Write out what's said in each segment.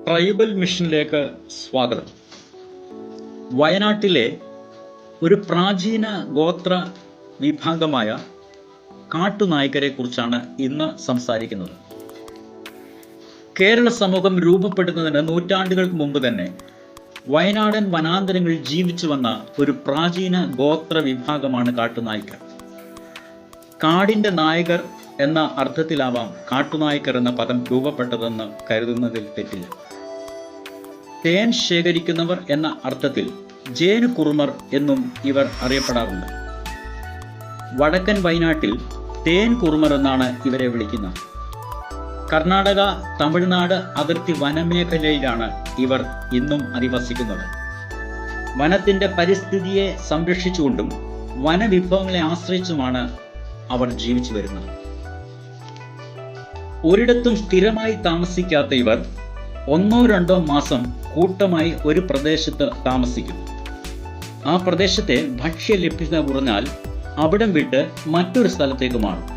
Tribal മിഷനിലേക്ക് സ്വാഗതം. വയനാട്ടിലെ ഒരു പ്രാചീന ഗോത്ര വിഭാഗമായ കാട്ടുനായ്ക്കരെ കുറിച്ചാണ് ഇന്ന് സംസാരിക്കുന്നത്. കേരള സമൂഹം രൂപപ്പെടുന്നതിന് നൂറ്റാണ്ടുകൾക്ക് മുമ്പ് തന്നെ വയനാടൻ വനാന്തരങ്ങളിൽ ജീവിച്ചു വന്ന ഒരു പ്രാചീന ഗോത്ര വിഭാഗമാണ് കാട്ടുനായ്ക്കർ. കാടിന്റെ നായകർ എന്ന അർത്ഥത്തിലാവാം കാട്ടുനായ്ക്കർ എന്ന പദം രൂപപ്പെട്ടതെന്ന് കരുതുന്നതിൽ തെറ്റില്ല. തേൻ ശേഖരിക്കുന്നവർ എന്ന അർത്ഥത്തിൽ ജേനുകുറുമർ എന്നും ഇവർ അറിയപ്പെടാറുണ്ട്. വടക്കൻ വയനാട്ടിൽ തേൻ കുറുമർ എന്നാണ് ഇവരെ വിളിക്കുന്നത്. കർണാടക തമിഴ്നാട് അതിർത്തി വനമേഖലയിലാണ് ഇവർ ഇന്നും അധിവസിക്കുന്നത്. വനത്തിന്റെ പരിസ്ഥിതിയെ സംരക്ഷിച്ചുകൊണ്ടും വനവിഭവങ്ങളെ ആശ്രയിച്ചുമാണ് അവർ ജീവിച്ചു വരുന്നത്. ഒരിടത്തും സ്ഥിരമായി താമസിക്കാത്ത ഇവർ 1-2 മാസം കൂട്ടമായി ഒരു പ്രദേശത്ത് താമസിക്കും. ആ പ്രദേശത്തെ ഭക്ഷ്യലഭ്യത കുറഞ്ഞാൽ അവിടം വിട്ട് മറ്റൊരു സ്ഥലത്തേക്ക് മാറും.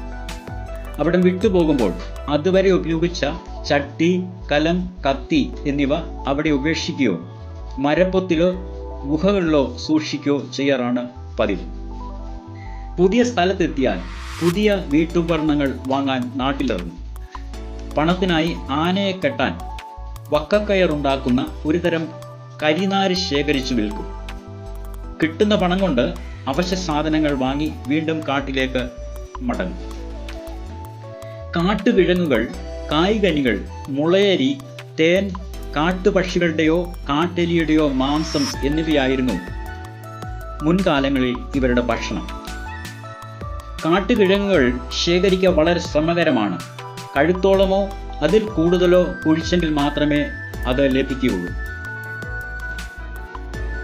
അവിടം വിട്ടുപോകുമ്പോൾ അതുവരെ ഉപയോഗിച്ച ചട്ടി, കലം, കത്തി എന്നിവ അവിടെ ഉപേക്ഷിക്കുകയോ മരപ്പൊത്തിലോ ഗുഹകളിലോ സൂക്ഷിക്കുകയോ ചെയ്യാറാണ് പതിവ്. പുതിയ സ്ഥലത്തെത്തിയാൽ പുതിയ വീട്ടുപകരണങ്ങൾ വാങ്ങാൻ നാട്ടിലിറങ്ങും. പണത്തിനായി ആനയെ കെട്ടാൻ വക്കക്കയറുണ്ടാക്കുന്ന ഒരുതരം കരിനാര് ശേഖരിച്ചു വിൽക്കും. കിട്ടുന്ന പണം കൊണ്ട് അവശ്യ സാധനങ്ങൾ വാങ്ങി വീണ്ടും കാട്ടിലേക്ക് മടങ്ങും. കാട്ടുകിഴങ്ങുകൾ, കായ്കനികൾ, മുളയരി, തേൻ, കാട്ടുപക്ഷികളുടെയോ കാട്ടെലിയുടെയോ മാംസം എന്നിവയായിരുന്നു മുൻകാലങ്ങളിൽ ഇവരുടെ ഭക്ഷണം. കാട്ടുകിഴങ്ങുകൾ ശേഖരിക്കുക വളരെ ശ്രമകരമാണ്. കഴുത്തോളമോ അതിൽ കൂടുതലോ കുഴിച്ചെങ്കിൽ മാത്രമേ അത് ലഭിക്കുകയുള്ളൂ.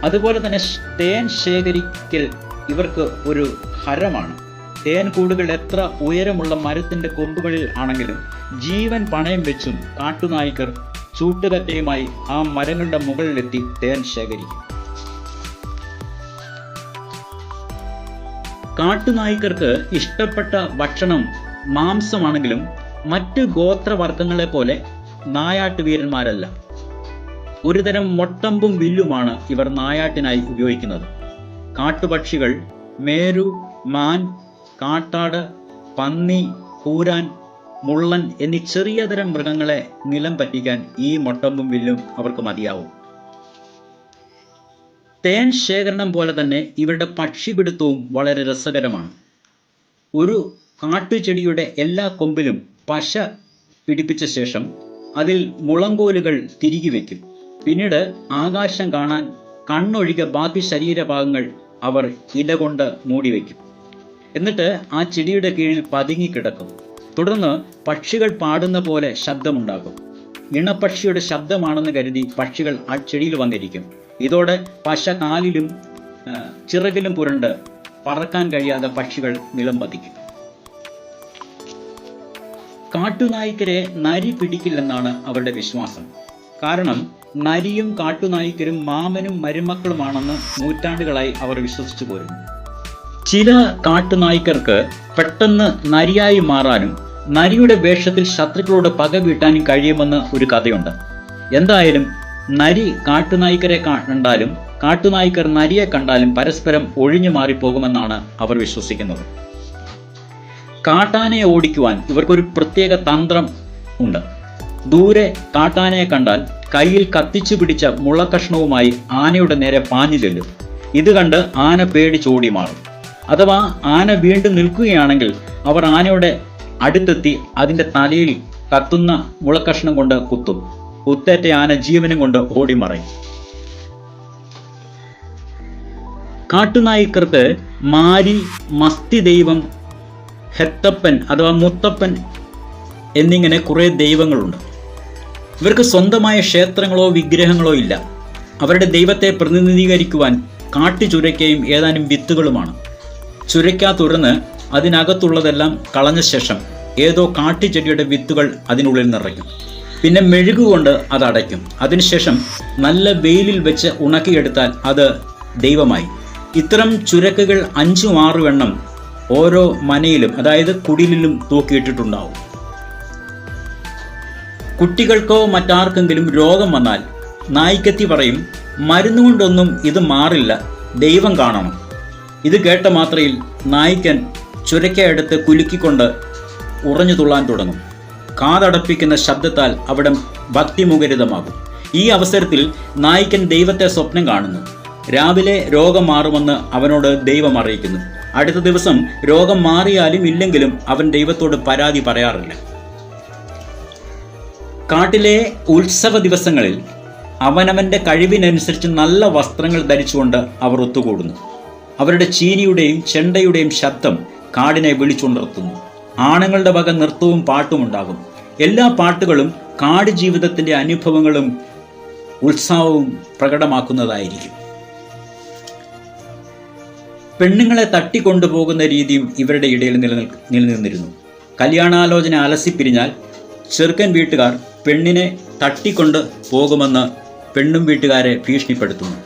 അതുപോലെ തന്നെ തേൻ ശേഖരിക്കൽ ഇവർക്ക് ഒരു ഹരമാണ്. തേൻ കൂടുകൾ എത്ര ഉയരമുള്ള മരത്തിന്റെ കൊമ്പുകളിൽ ആണെങ്കിലും ജീവൻ പണയം വെച്ചും കാട്ടുനായ്ക്കർ ചൂട്ടുകറ്റയുമായി ആ മരങ്ങളുടെ മുകളിലെത്തി തേൻ ശേഖരിക്കും. കാട്ടുനായ്ക്കർക്ക് ഇഷ്ടപ്പെട്ട ഭക്ഷണം മാംസമാണെങ്കിലും മറ്റ് ഗോത്രവർഗങ്ങളെ പോലെ നായാട്ട് വീരന്മാരല്ല. ഒരുതരം മൊട്ടമ്പും വില്ലുമാണ് ഇവർ നായാട്ടിനായി ഉപയോഗിക്കുന്നത്. കാട്ടുപക്ഷികൾ, മേരു, മാൻ, കാട്ടാട്, പന്നി, കൂരാൻ, മുള്ളൻ എന്നീ ചെറിയ തരം മൃഗങ്ങളെ നിലം പറ്റിക്കാൻ ഈ മൊട്ടമ്പും വില്ലും അവർക്ക് മതിയാവും. തേൻ ശേഖരണം പോലെ തന്നെ ഇവരുടെ പക്ഷിപിടുത്തവും വളരെ രസകരമാണ്. ഒരു കാട്ടുചെടിയുടെ എല്ലാ കൊമ്പിലും പശ പിടിപ്പിച്ച ശേഷം അതിൽ മുളങ്കോലുകൾ തിരികെ വയ്ക്കും. പിന്നീട് ആകാശം കാണാൻ കണ്ണൊഴികെ ബാക്കി ശരീരഭാഗങ്ങൾ അവർ ഇല കൊണ്ട് മൂടി വയ്ക്കും. എന്നിട്ട് ആ ചെടിയുടെ കീഴിൽ പതുങ്ങിക്കിടക്കും. തുടർന്ന് പക്ഷികൾ പാടുന്ന പോലെ ശബ്ദമുണ്ടാക്കും. ഇണപക്ഷിയുടെ ശബ്ദമാണെന്ന് കരുതി പക്ഷികൾ ആ ചെടിയിൽ വന്നിരിക്കും. ഇതോടെ പശ കാലിലും ചിറകിലും പുരണ്ട് പറക്കാൻ കഴിയാതെ പക്ഷികൾ നിലം പതിക്കും. കാട്ടുനായ്ക്കരെ നരി പിടിക്കില്ലെന്നാണ് അവരുടെ വിശ്വാസം. കാരണം നരിയും കാട്ടുനായ്ക്കരും മാമനും മരുമക്കളുമാണെന്ന് നൂറ്റാണ്ടുകളായി അവർ വിശ്വസിച്ചു പോരുന്നു. ചില കാട്ടുനായ്ക്കർക്ക് പെട്ടെന്ന് നരിയായി മാറാനും നരിയുടെ വേഷത്തിൽ ശത്രുക്കളോട് പക വീട്ടാനും കഴിയുമെന്ന് ഒരു കഥയുണ്ട്. എന്തായാലും നരി കാട്ടുനായ്ക്കരെ കണ്ടാലും കാട്ടുനായ്ക്കർ നരിയെ കണ്ടാലും പരസ്പരം ഒഴിഞ്ഞു മാറിപ്പോകുമെന്നാണ് അവർ വിശ്വസിക്കുന്നത്. കാട്ടാനയെ ഓടിക്കുവാൻ ഇവർക്കൊരു പ്രത്യേക തന്ത്രം ഉണ്ട്. ദൂരെ കാട്ടാനയെ കണ്ടാൽ കയ്യിൽ കത്തിച്ചു പിടിച്ച മുളക്കഷ്ണവുമായി ആനയുടെ നേരെ പാഞ്ഞു ചെല്ലും. ഇത് കണ്ട് ആന പേടിച്ചോടി മാറും. അഥവാ ആന വീണ്ടും നിൽക്കുകയാണെങ്കിൽ അവർ ആനയുടെ അടുത്തെത്തി അതിൻ്റെ തലയിൽ കത്തുന്ന മുളക്കഷ്ണം കൊണ്ട് കുത്തും. കുത്തേറ്റ ആന ജീവനും കൊണ്ട് ഓടിമറയും. കാട്ടുനായ്ക്കർക്ക് മാരി, മസ്തി ദൈവം, ഹെത്തപ്പൻ അഥവാ മുത്തപ്പൻ എന്നിങ്ങനെ കുറേ ദൈവങ്ങളുണ്ട്. ഇവർക്ക് സ്വന്തമായ ക്ഷേത്രങ്ങളോ വിഗ്രഹങ്ങളോ ഇല്ല. അവരുടെ ദൈവത്തെ പ്രതിനിധീകരിക്കുവാൻ കാട്ടുചുരയ്ക്കയും ഏതാനും വിത്തുകളുമാണ്. ചുരയ്ക്ക തുറന്ന് അതിനകത്തുള്ളതെല്ലാം കളഞ്ഞ ശേഷം ഏതോ കാട്ടുചെടിയുടെ വിത്തുകൾ അതിനുള്ളിൽ നിറയ്ക്കും. പിന്നെ മെഴുകുകൊണ്ട് അത് അടയ്ക്കും. അതിനുശേഷം നല്ല വെയിലിൽ വെച്ച് ഉണക്കിയെടുത്താൽ അത് ദൈവമായി. ഇത്തരം ചുരക്കുകൾ 5-6 എണ്ണം ഓരോ മനയിലും, അതായത് കുടിലിലും തൂക്കിയിട്ടിട്ടുണ്ടാവും. കുട്ടികൾക്കോ മറ്റാർക്കെങ്കിലും രോഗം വന്നാൽ നായ്ക്കത്തി പറയും, മരുന്നുകൊണ്ടൊന്നും ഇത് മാറില്ല, ദൈവം കാണണം. ഇത് കേട്ട മാത്രയിൽ നായ്ക്കൻ ചുരക്കയെടുത്ത് കുലുക്കിക്കൊണ്ട് ഉറഞ്ഞു തുള്ളാൻ തുടങ്ങും. കാതടപ്പിക്കുന്ന ശബ്ദത്താൽ അവിടം ഭക്തിമുഖരിതമാകും. ഈ അവസരത്തിൽ നായ്ക്കൻ ദൈവത്തെ സ്വപ്നം കാണുന്നു. രാവിലെ രോഗം മാറുമെന്ന് അവനോട് ദൈവം അറിയിക്കുന്നു. അടുത്ത ദിവസം രോഗം മാറിയാലും ഇല്ലെങ്കിലും അവൻ ദൈവത്തോട് പരാതി പറയാറില്ല. കാട്ടിലെ ഉത്സവ ദിവസങ്ങളിൽ അവനവൻ്റെ കഴിവിനനുസരിച്ച് നല്ല വസ്ത്രങ്ങൾ ധരിച്ചുകൊണ്ട് അവർ ഒത്തുകൂടുന്നു. അവരുടെ ചീനിയുടെയും ചെണ്ടയുടെയും ശബ്ദം കാടിനെ വിളിച്ചുണർത്തുന്നു. ആണുങ്ങളുടെ വക നൃത്തവും പാട്ടും ഉണ്ടാകും. എല്ലാ പാട്ടുകളും കാട് ജീവിതത്തിൻ്റെ അനുഭവങ്ങളും ഉത്സവവും പ്രകടമാക്കുന്നതായിരിക്കും. പെണ്ണുങ്ങളെ തട്ടിക്കൊണ്ടുപോകുന്ന രീതിയും ഇവരുടെ ഇടയിൽ നിലനിന്നിരുന്നു. കല്യാണാലോചന അലസിപ്പിരിഞ്ഞാൽ ചെറുക്കൻ വീട്ടുകാർ പെണ്ണിനെ തട്ടിക്കൊണ്ട് പോകുമെന്ന് പെണ്ണും വീട്ടുകാരെ ഭീഷണിപ്പെടുത്തുന്നു.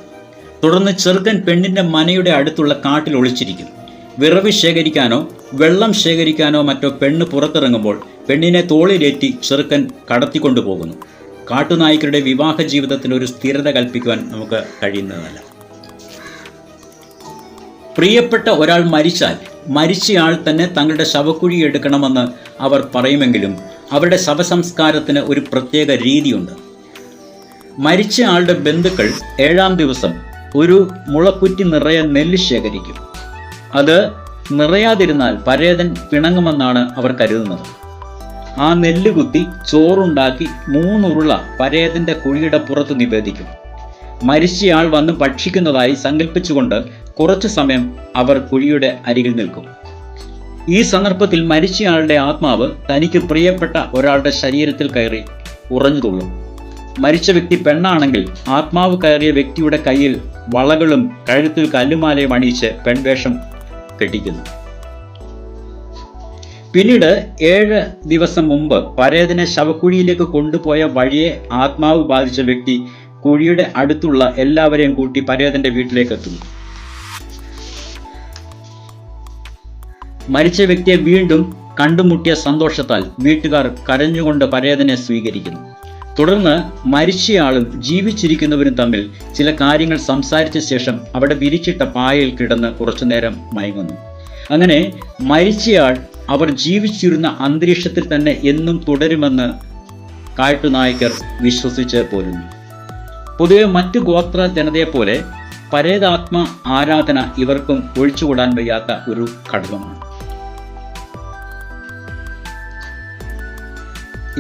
തുടർന്ന് ചെറുക്കൻ പെണ്ണിൻ്റെ മനയുടെ അടുത്തുള്ള കാട്ടിൽ ഒളിച്ചിരിക്കും. വിറവ് ശേഖരിക്കാനോ വെള്ളം ശേഖരിക്കാനോ മറ്റോ പെണ്ണ് പുറത്തിറങ്ങുമ്പോൾ പെണ്ണിനെ തോളിലേറ്റി ചെറുക്കൻ കടത്തിക്കൊണ്ടുപോകുന്നു. കാട്ടുനായ്ക്കളുടെ വിവാഹ ജീവിതത്തിന് ഒരു സ്ഥിരത കൽപ്പിക്കുവാൻ നമുക്ക് കഴിയുന്നതല്ല. പ്രിയപ്പെട്ട ഒരാൾ മരിച്ചാൽ മരിച്ചയാൾ തന്നെ തങ്ങളുടെ ശവക്കുഴി എടുക്കണമെന്ന് അവർ പറയുമെങ്കിലും അവരുടെ ശവസംസ്കാരത്തിന് ഒരു പ്രത്യേക രീതിയുണ്ട്. മരിച്ച ആളുടെ ബന്ധുക്കൾ 7-ാം ദിവസം ഒരു മുളക്കുറ്റി നിറയെ നെല്ല് ശേഖരിക്കും. അത് നിറയാതിരുന്നാൽ പരേതൻ പിണങ്ങുമെന്നാണ് അവർ കരുതുന്നത്. ആ നെല്ല് കുത്തി ചോറുണ്ടാക്കി 3 ഉരുള പരേതൻ്റെ കുഴിയുടെ പുറത്ത് നിവേദിക്കും. മരിച്ചയാൾ വന്ന് ഭക്ഷിക്കുന്നതായി സങ്കല്പിച്ചുകൊണ്ട് കുറച്ചു സമയം അവർ കുഴിയുടെ അരികിൽ നിൽക്കും. ഈ സന്ദർഭത്തിൽ മരിച്ചയാളുടെ ആത്മാവ് തനിക്ക് പ്രിയപ്പെട്ട ഒരാളുടെ ശരീരത്തിൽ കയറി ഉറഞ്ഞു തുള്ളും. മരിച്ച വ്യക്തി പെണ്ണാണെങ്കിൽ ആത്മാവ് കയറിയ വ്യക്തിയുടെ കയ്യിൽ വളകളും കഴുത്തിൽ കല്ലുമാലയും അണിയിച്ച് പെൺവേഷം കെട്ടിക്കുന്നു. പിന്നീട് 7 ദിവസം മുമ്പ് പരേതനെ ശവക്കുഴിയിലേക്ക് കൊണ്ടുപോയ വഴിയെ ആത്മാവ് ബാധിച്ച വ്യക്തി കുഴിയുടെ അടുത്തുള്ള എല്ലാവരെയും കൂട്ടി പരേതന്റെ വീട്ടിലേക്ക് എത്തുന്നു. മരിച്ച വ്യക്തിയെ വീണ്ടും കണ്ടുമുട്ടിയ സന്തോഷത്താൽ വീട്ടുകാർ കരഞ്ഞുകൊണ്ട് പരേതനെ സ്വീകരിക്കുന്നു. തുടർന്ന് മരിച്ചയാളും ജീവിച്ചിരിക്കുന്നവരും തമ്മിൽ ചില കാര്യങ്ങൾ സംസാരിച്ച ശേഷം അവിടെ വിരിച്ചിട്ട പായയിൽ കിടന്ന് കുറച്ചുനേരം മയങ്ങുന്നു. അങ്ങനെ മരിച്ചയാൾ അവർ ജീവിച്ചിരുന്ന അന്തരീക്ഷത്തിൽ തന്നെ എന്നും തുടരുമെന്ന് കാട്ടുനായ്ക്കർ വിശ്വസിച്ച് പോരുന്നു. പൊതുവെ മറ്റു ഗോത്ര ജനതയെപ്പോലെ പരേതാത്മ ആരാധന ഇവർക്കും ഒഴിച്ചുകൂടാൻ വയ്യാത്ത ഒരു ഘടകമാണ്.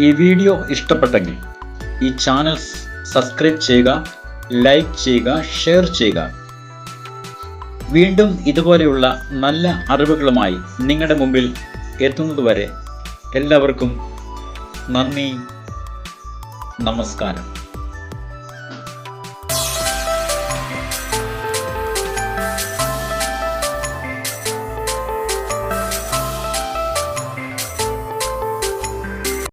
ഈ വീഡിയോ ഇഷ്ടപ്പെട്ടെങ്കിൽ ഈ ചാനൽ സബ്സ്ക്രൈബ് ചെയ്യുക, ലൈക്ക് ചെയ്യുക, ഷെയർ ചെയ്യുക. വീണ്ടും ഇതുപോലെയുള്ള നല്ല അറിവുകളുമായി നിങ്ങളുടെ മുമ്പിൽ എത്തുന്നതുവരെ എല്ലാവർക്കും നന്ദി, നമസ്കാരം.